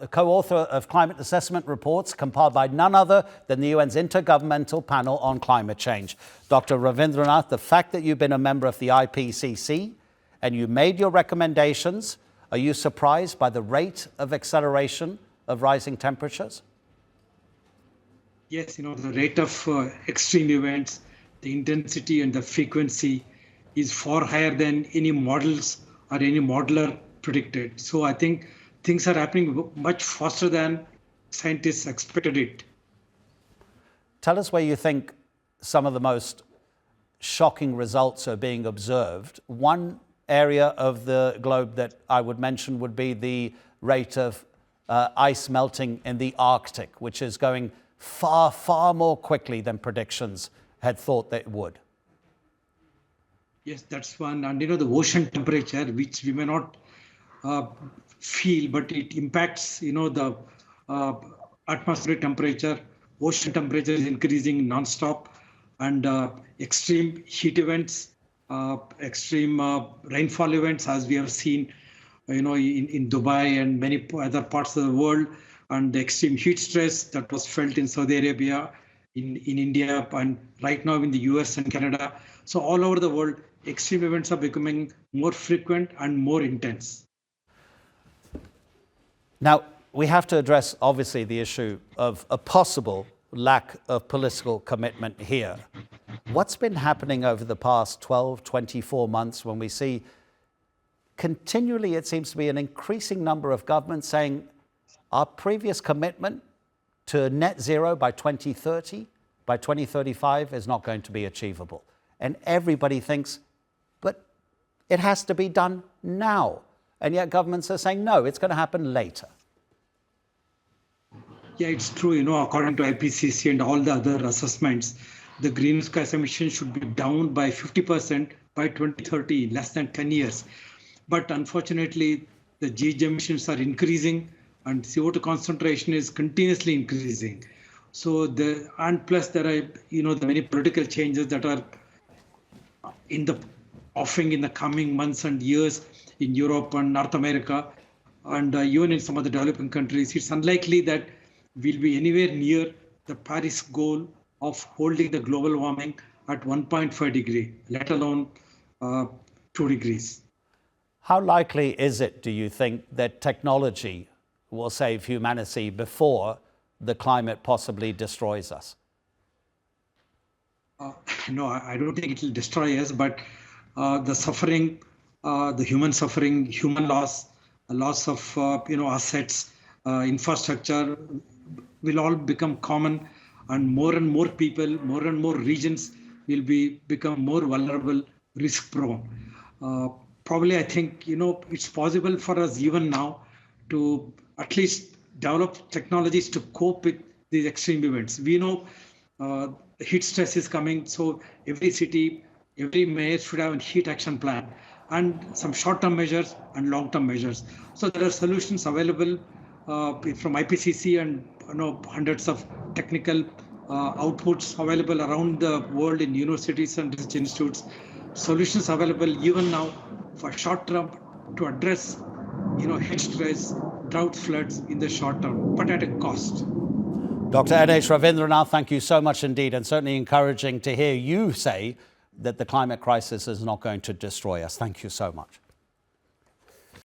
co-author of climate assessment reports compiled by none other than the UN's Intergovernmental Panel on Climate Change. Dr. Ravindranath, the fact that you've been a member of the IPCC and you made your recommendations, are you surprised by the rate of acceleration of rising temperatures? Yes, the rate of extreme events, the intensity and the frequency is far higher than any models or any modeler predicted. So I think things are happening much faster than scientists expected it. Tell us where you think some of the most shocking results are being observed. One area of the globe that I would mention would be the rate of ice melting in the Arctic, which is going far, far more quickly than predictions had thought that it would. Yes, that's one. And the ocean temperature, which we may not feel, but it impacts, the atmospheric temperature. Ocean temperature is increasing nonstop, and extreme heat events, extreme rainfall events, as we have seen, in Dubai and many other parts of the world, and the extreme heat stress that was felt in Saudi Arabia, in India, and right now in the US and Canada. So all over the world, extreme events are becoming more frequent and more intense. Now, we have to address, obviously, the issue of a possible lack of political commitment here. What's been happening over the past 12, 24 months when we see continually, it seems to be an increasing number of governments saying our previous commitment to net zero by 2030, by 2035 is not going to be achievable. And everybody thinks, but it has to be done now. And yet governments are saying, no, it's going to happen later. Yeah, it's true. According to IPCC and all the other assessments, the greenhouse gas emissions should be down by 50% by 2030, less than 10 years. But unfortunately, the GHG emissions are increasing and CO2 concentration is continuously increasing. So and plus there are, the many political changes that are in the offing in the coming months and years in Europe and North America, and even in some of the developing countries. It's unlikely that we'll be anywhere near the Paris goal of holding the global warming at 1.5 degree, let alone 2 degrees. How likely is it, do you think, that technology will save humanity before the climate possibly destroys us? No, I don't think it will destroy us, but the suffering, the human suffering, human loss of assets, infrastructure will all become common, and more people, more and more regions will become more vulnerable, risk prone. Probably, I think it's possible for us even now to at least develop technologies to cope with these extreme events. We know heat stress is coming, so every city, every mayor should have a heat action plan and some short-term measures and long-term measures. So there are solutions available from IPCC and hundreds of technical outputs available around the world in universities and research institutes. Solutions available even now for short term to address heat stress, drought, floods in the short term, but at a cost. Dr. N.H. Ravindranath, thank you so much indeed, and certainly encouraging to hear you say that the climate crisis is not going to destroy us. Thank you so much.